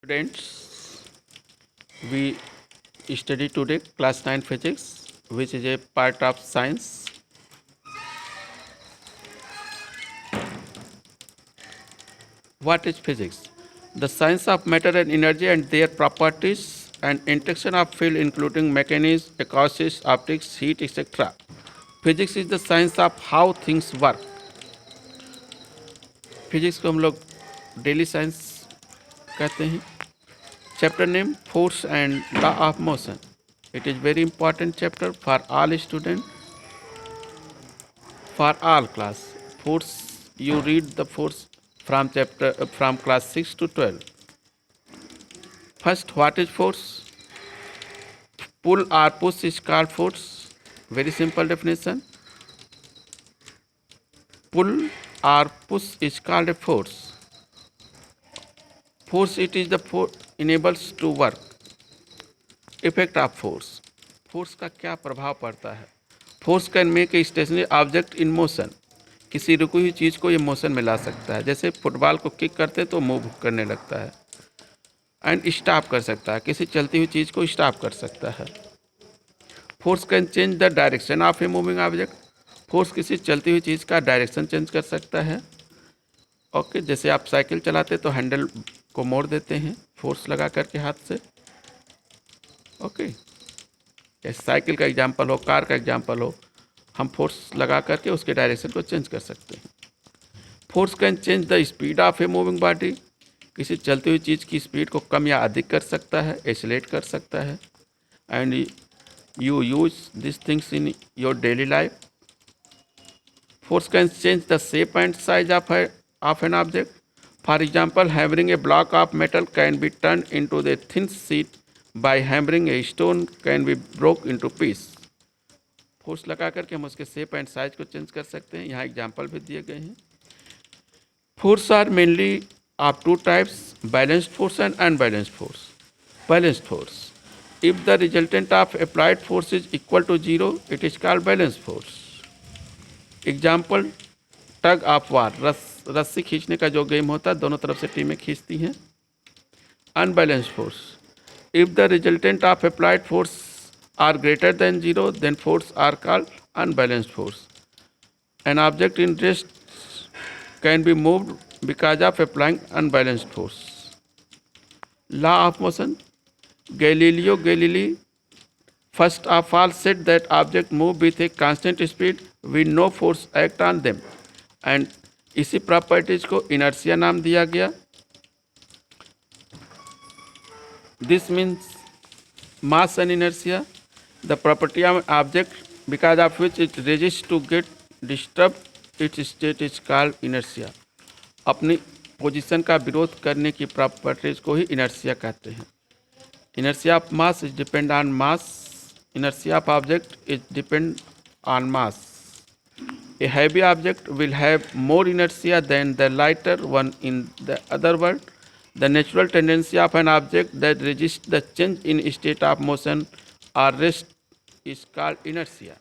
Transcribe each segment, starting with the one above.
Students, we study today class 9 physics, which is a part of science. What is physics? The science of matter and energy and their properties and interaction of field including mechanics, acoustics, optics, heat, etc. Physics is the science of how things work. Physics को हम लोग daily science कहते हैं. Chapter name Force and Law of Motion. It is very important chapter for all students, for all class. Force, you read the force from class 6 to 12. First, what is force? Pull or push is called force. Very simple definition. Pull or push is called a force. Force, it is the force enables to work. Effect of force. Force का क्या प्रभाव पड़ता है? Force can make a stationary object in motion. किसी रुकी हुई चीज़ को ये मोशन में ला सकता है. जैसे फुटबॉल को किक करते तो मूव करने लगता है. एंड स्टॉप कर सकता है. किसी चलती हुई चीज़ को स्टॉप कर सकता है. Force can change the direction of a moving object. Force किसी चलती हुई चीज़ का डायरेक्शन चेंज कर सकता है. ओके, जैसे आप साइकिल चलाते तो हैंडल को मोड़ देते हैं फोर्स लगा करके हाथ से. ओके, साइकिल का एग्जाम्पल हो, कार का एग्जाम्पल हो, हम फोर्स लगा करके उसके डायरेक्शन को चेंज कर सकते हैं. Force can change the speed of a moving body. किसी चलती हुई चीज़ की स्पीड को कम या अधिक कर सकता है, एक्सेलरेट कर सकता है. And you use this things in your daily life. Force can change the shape and size of an object. For example, hammering a block of metal can be turn into the thin sheet. By hammering a stone can be broke into piece. Force लगा करके हम उसके shape and size को change कर सकते हैं. यहाँ example भी दिए गए हैं. Force are mainly of two types, balanced force and unbalanced force. Balanced force, if the resultant of applied force is equal to zero, it is called balanced force. Example, tug of war. रस्सी खींचने का जो game होता है, दोनों तरफ से टीमें खींचती हैं. Unbalanced force, if the resultant of applied force are greater than zero, then force are called unbalanced force. An object in rest can be moved because of applying unbalanced force. Law of motion. Galileo Galilei first of all said that objects move with a constant speed with no force act on them, and इसी properties को inertia नाम दिया गया. This means mass and inertia, the property of an object because of which it resists to get disturbed, its state is called inertia. अपनी position का विरोध करने की प्रॉपर्टीज को ही इनर्शिया कहते हैं. Inertia of mass is depend on mass. Inertia of object is depend on mass. A heavy object will have more inertia than the lighter one. In the other word, the natural tendency of an object that resists the change in state of motion or rest is called inertia.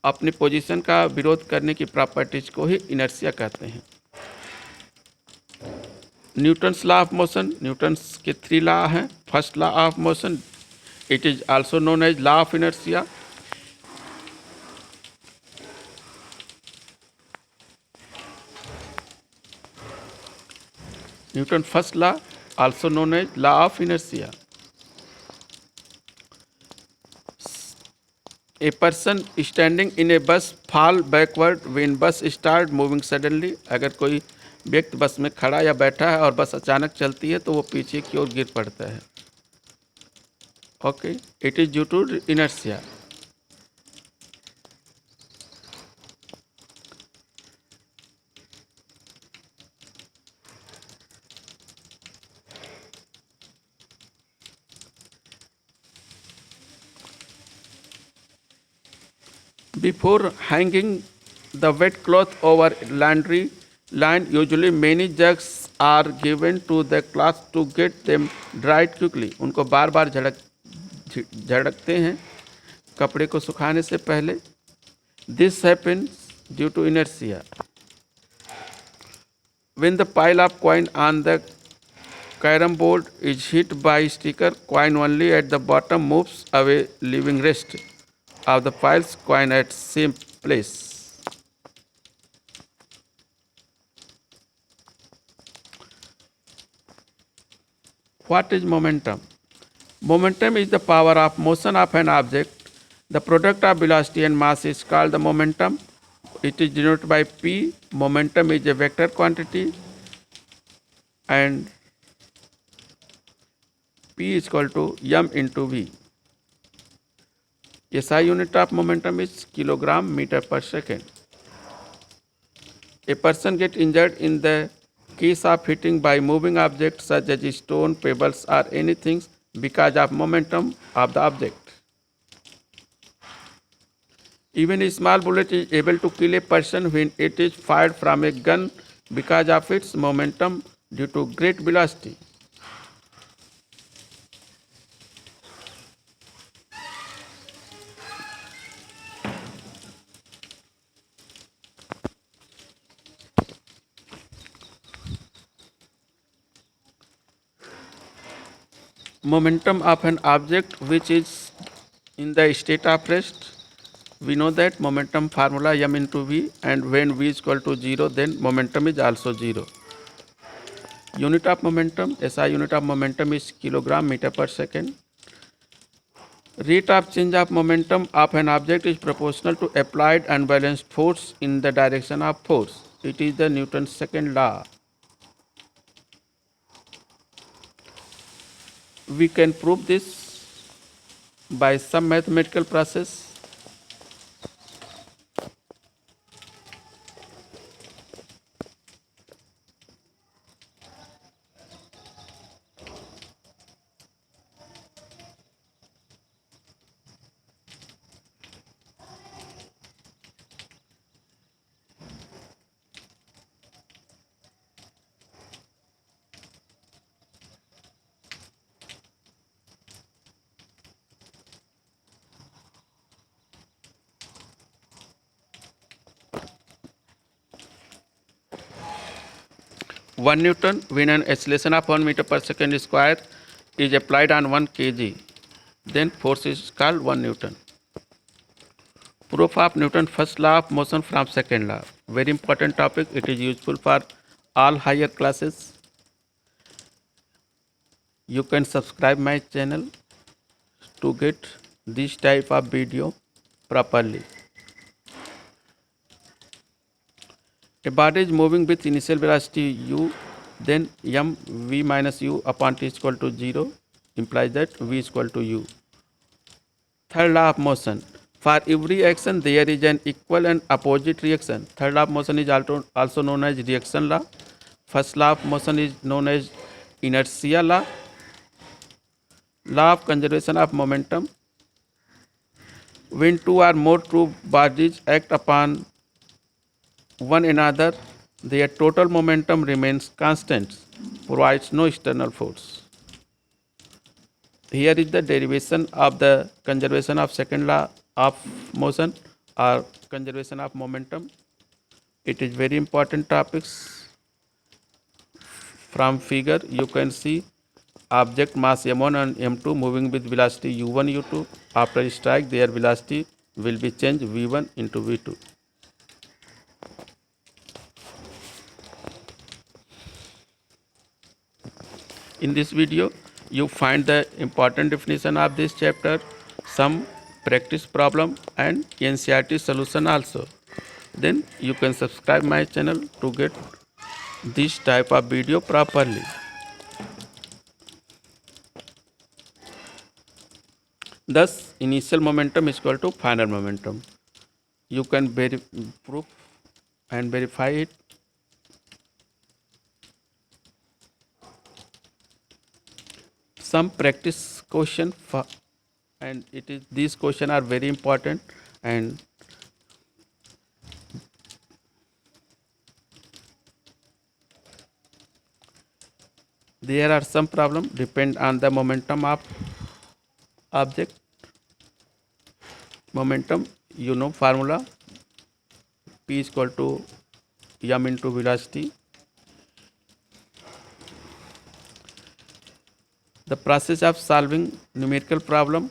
अपनी position का विरोध करने की properties को ही inertia कहते हैं. Newton's law of motion. Newton's के 3 law हैं. First law of motion, it is also known as law of inertia. Newton's first law, also known as law of inertia. A person standing in a bus fall backward when bus start moving suddenly. अगर कोई व्यक्ति बस में खड़ा या बैठा है और बस अचानक चलती है तो वो पीछे की ओर गिर पड़ता है. Okay, it is due to inertia. Before hanging the wet cloth over laundry line, usually many jugs are given to the cloth to get them dried quickly. उनको बार बार झड़कते हैं कपड़े को सुखाने से पहले. This happens due to inertia. When the pile of coin on the Carom board is hit by sticker, coin only at the bottom moves away, leaving rest of the piles coin at same place. What is momentum? Momentum is the power of motion of an object. The product of velocity and mass is called the momentum. It is denoted by P. Momentum is a vector quantity and P is equal to m into v. SI unit of momentum is kilogram meter per second. A person gets injured in the case of hitting by moving objects such as stone, pebbles or anything because of momentum of the object. Even a small bullet is able to kill a person when it is fired from a gun because of its momentum due to great velocity. Momentum of an object which is in the state of rest. We know that momentum formula m into v, and when v is equal to 0 then momentum is also 0. Unit of momentum, SI unit of momentum is kilogram meter per second. Rate of change of momentum of an object is proportional to applied unbalanced force in the direction of force. It is the Newton's second law. We can prove this by some mathematical process. One Newton when an acceleration of 1 meter per second square is applied on 1 kg, then force is called 1 Newton. Proof of Newton's first law of motion from second law. Very important topic. It is useful for all higher classes. You can subscribe my channel to get this type of video properly. A body is moving with initial velocity u, then m v minus u upon t is equal to 0 implies that v is equal to u. Third law of motion. For every action there is an equal and opposite reaction. Third law of motion is also known as reaction law. First law of motion is known as inertia law. Law of conservation of momentum. When two or more true bodies act upon one another, their total momentum remains constant, provides no external force. Here is the derivation of the conservation of second law of motion or conservation of momentum. It is very important topics. From figure you can see object mass m1 and m2 moving with velocity u1 u2. After strike their velocity will be changed v1 into v2. In this video you find the important definition of this chapter, some practice problem and NCERT solution also. Then you can subscribe my channel to get this type of video properly. Thus initial momentum is equal to final momentum. You can prove and verify it. Some practice question and these questions are very important, and there are some problem depend on the momentum of object. Momentum, you know formula, P is equal to m into velocity. The process of solving numerical problem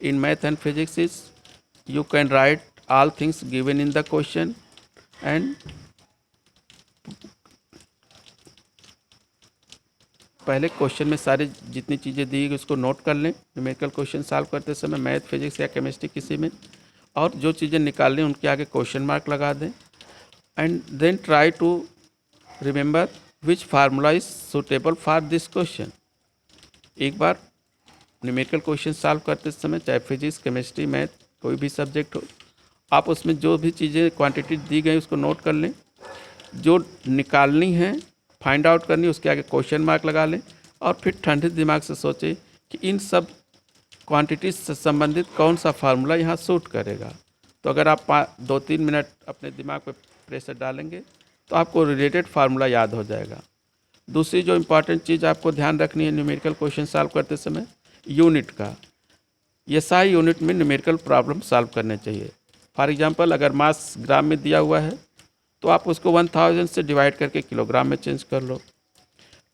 in math and physics is you can write all things given in the question and पहले question में सारी जितनी चीज़ें दी गई उसको note कर लें numerical question solve करते समय मैथ फिजिक्स या केमिस्ट्री किसी में, और जो चीज़ें निकाल लें उनके आगे क्वेश्चन मार्क लगा दें and then try to remember which formula is suitable for this question. एक बार न्यूमेरिकल क्वेश्चन सॉल्व करते समय चाहे फिजिक्स केमिस्ट्री मैथ कोई भी सब्जेक्ट हो, आप उसमें जो भी चीज़ें क्वांटिटी दी गई उसको नोट कर लें, जो निकालनी है फाइंड आउट करनी उसके आगे क्वेश्चन मार्क लगा लें और फिर ठंडे दिमाग से सोचें कि इन सब क्वांटिटीज से संबंधित कौन सा फार्मूला यहाँ सूट करेगा। तो अगर आप 2-3 मिनट अपने दिमाग पे प्रेशर डालेंगे तो आपको रिलेटेड फार्मूला याद हो जाएगा। दूसरी जो इम्पॉर्टेंट चीज़ आपको ध्यान रखनी है न्यूमेरिकल क्वेश्चन सॉल्व करते समय, यूनिट का। ये सारी यूनिट में न्यूमेरिकल प्रॉब्लम सॉल्व करने चाहिए। फॉर एग्जांपल अगर मास ग्राम में दिया हुआ है तो आप उसको 1000 से डिवाइड करके किलोग्राम में चेंज कर लो।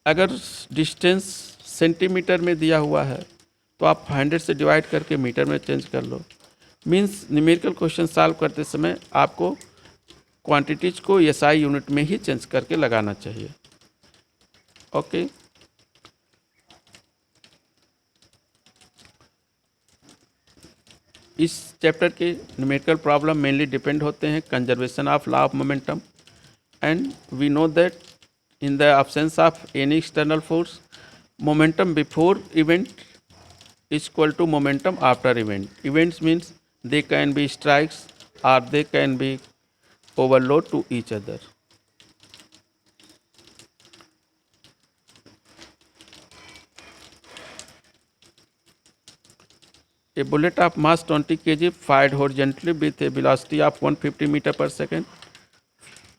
अगर डिस्टेंस सेंटीमीटर में दिया हुआ है तो आप 100 से डिवाइड करके मीटर में चेंज कर लो। मीन्स न्यूमेरिकल क्वेश्चन सॉल्व करते समय आपको क्वांटिटीज को एसआई यूनिट में ही चेंज करके लगाना चाहिए। ओके, इस चैप्टर के न्यूमेरिकल प्रॉब्लम मेनली डिपेंड होते हैं conservation of law of momentum and we know that in the absence of any external force, momentum before event is equal to momentum after event. Events means they can be strikes or they can be overload to each other. A bullet of mass 20 kg fired horizontally with a velocity of 150 meter per second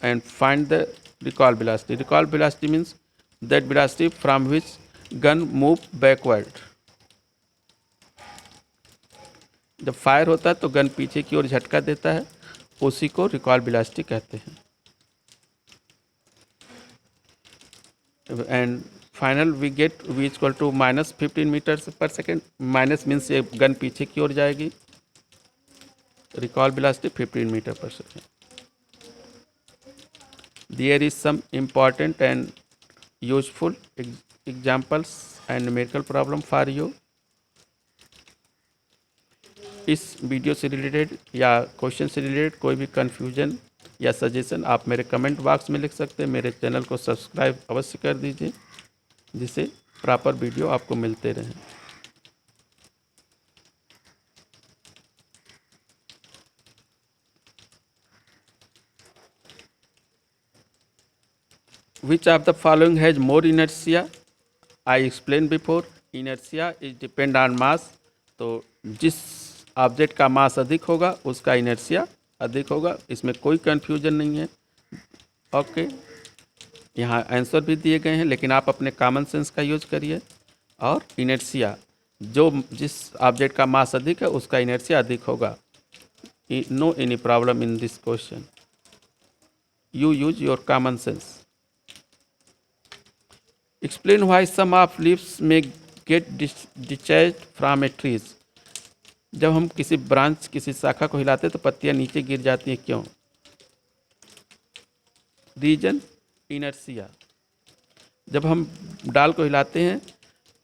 and find the recoil velocity. Recoil velocity means that velocity from which gun move backward. जब fire होता है तो gun पीछे की ओर झटका देता है, उसी को रिकॉल वेलोसिटी कहते हैं। And final we get v equal to -15 metre per second. Minus means ये गन पीछे की ओर जाएगी, recoil velocity 15 metre per second. There is some important and useful examples and numerical problem for you. इस video से related या question से related कोई भी कन्फ्यूजन या सजेशन आप मेरे कमेंट बॉक्स में लिख सकते हैं। मेरे चैनल को सब्सक्राइब अवश्य कर दीजिए जिससे प्रॉपर वीडियो आपको मिलते रहें। Which of the following has more inertia? I explained before. Inertia is depend on mass. तो जिस ऑब्जेक्ट का मास अधिक होगा उसका इनर्शिया अधिक होगा, इसमें कोई कन्फ्यूजन नहीं है। ओके, यहाँ आंसर भी दिए गए हैं लेकिन आप अपने कॉमन सेंस का यूज करिए। और इनर्शिया जो जिस ऑब्जेक्ट का मास अधिक है उसका इनर्शिया अधिक होगा। No any problem in this question, you use your common sense. Explain why some of leaves may get detached from a trees. जब हम किसी ब्रांच किसी शाखा को हिलाते हैं तो पत्तियां नीचे गिर जाती हैं, क्यों? Reason inertia. जब हम डाल को हिलाते हैं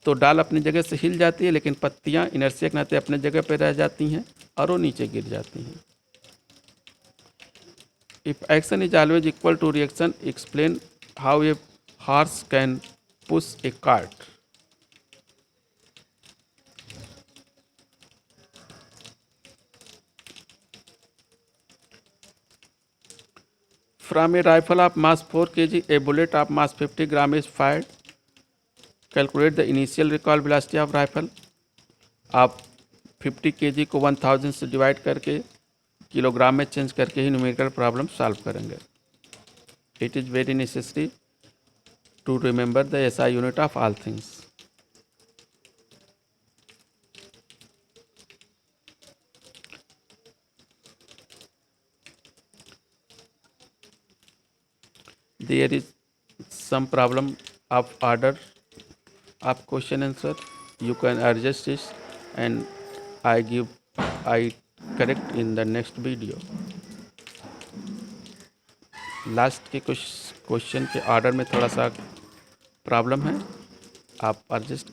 तो डाल अपनी जगह से हिल जाती है लेकिन पत्तियां इनर्शिया के नाते अपने जगह पर रह जाती हैं और वो नीचे गिर जाती हैं। If action is always equal to reaction, explain how a horse can push a cart. From a rifle of mass 4 kg, a bullet of mass 50 gram is fired. Calculate the initial recoil velocity of rifle. आप 50 kg को 1000 से divide करके kilogram में change करके ही numerical problem solve करेंगे। It is very necessary to remember the SI unit of all things. There is some problem of order आप question answer you can adjust this and I correct in the next video. Last के कुछ question के order में थोड़ा सा problem है, आप adjust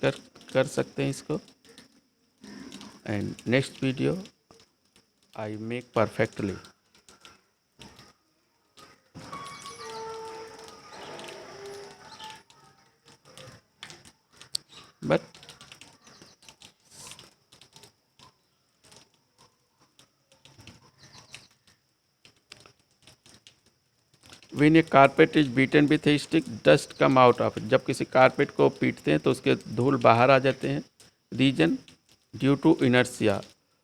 कर सकते हैं इसको। And next video I make perfectly. But when A carpet is beaten with a stick dust come out of it. जब किसी कारपेट को पीटते हैं तो उसके धूल बाहर आ जाते हैं। Reason due to inertia.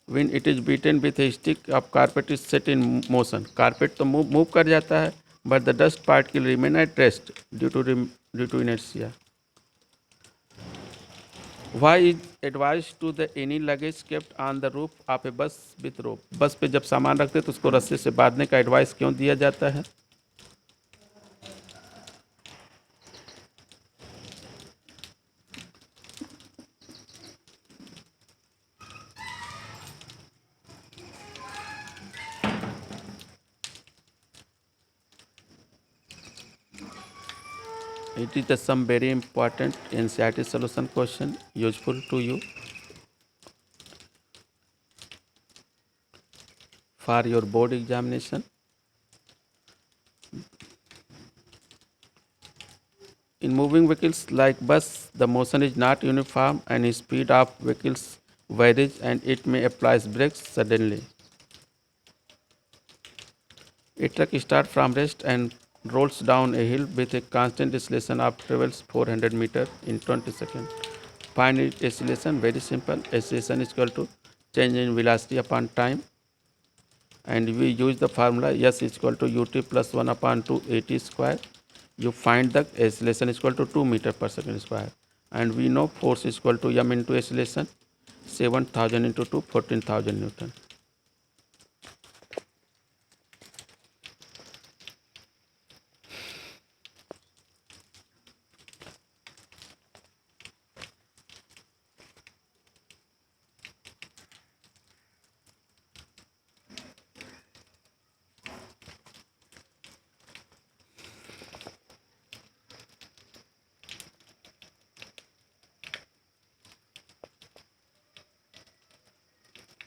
When it is beaten with a stick of carpet is set in motion. Carpet तो मूव कर जाता है but the dust particle remain at rest due to inertia. Why is advise to the any luggage kept on the roof of a bus with रोप। बस पे जब सामान रखते हैं तो उसको रस्से से बांधने का एडवाइस क्यों दिया जाता है? It is some very important NCERT solution question useful to you for your board examination. In moving vehicles like bus, the motion is not uniform and speed of vehicles varies and it may apply brakes suddenly. A truck starts from rest and rolls down a hill with a constant acceleration of travels 400 meters in 20 seconds. Find its acceleration. Very simple. Acceleration is equal to change in velocity upon time. And we use the formula S is equal to ut plus 1 upon 2 at square. You find the acceleration is equal to 2 meter per second square. And we know force is equal to m into acceleration. 7,000 into 2, 14,000 Newton.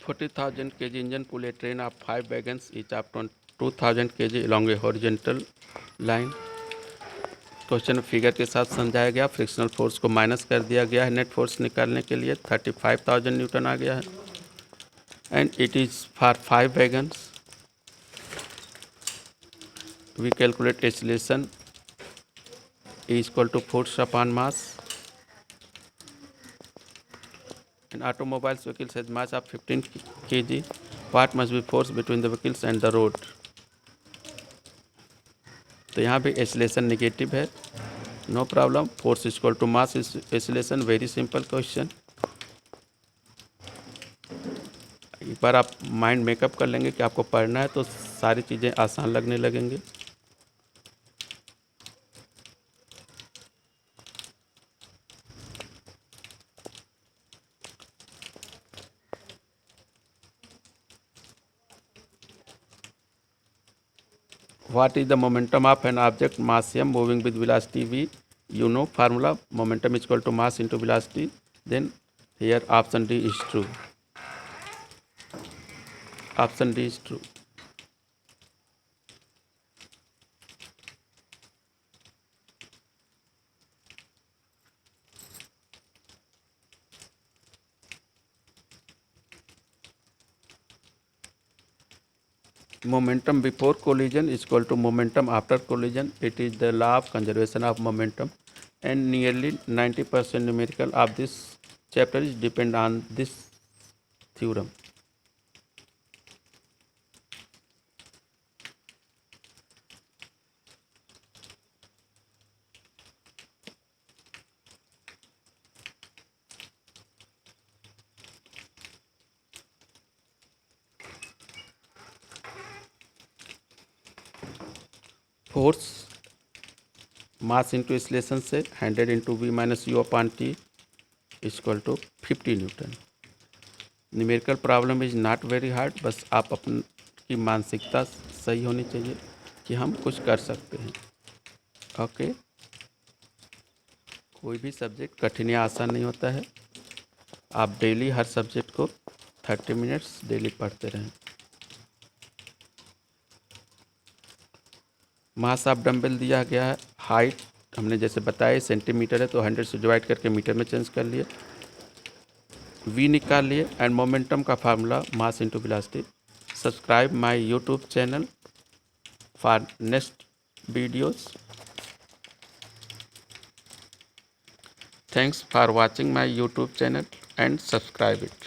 (40,000 kg engine pull a train of 5 wagons each of 2,000 kg along a horizontal line. Question figure के साथ समझाया गया। Frictional force को minus कर दिया गया है। Net force निकालने के लिए 35,000 न्यूटन आ गया है and it is for 5 wagons. We calculate acceleration is equal to force upon mass. An automobile vehicle has mass of 15 kg. What must be force between the vehicles and the road? तो यहाँ पे acceleration negative है, no problem. Force equal to mass is acceleration, very simple question. एक बार आप mind makeup कर लेंगे कि आपको पढ़ना है तो सारी चीज़ें आसान लगने लगेंगे। What is the momentum of an object mass m moving with velocity v? You know formula, momentum is equal to mass into velocity. Then here option D is true. Option D is true. Momentum before collision is equal to momentum after collision. It is the law of conservation of momentum, and nearly 90% numerical of this chapter is depend on this theorem. Force mass into acceleration से 100 into v minus u upon t equal to 50 newton. Numerical problem is not very hard, बस आप अपनी की मानसिकता सही होनी चाहिए कि हम कुछ कर सकते हैं। ओके, कोई भी सब्जेक्ट कठिन या आसान नहीं होता है। आप डेली हर सब्जेक्ट को 30 मिनट्स डेली पढ़ते रहें। मास ऑफ डंबल दिया गया है, हाइट हमने जैसे बताया सेंटीमीटर है तो 100 से डिवाइड करके मीटर में चेंज कर लिए, वी निकाल लिए, एंड मोमेंटम का formula mass into velocity. Subscribe my YouTube channel for next videos. Thanks for watching my YouTube channel and subscribe it.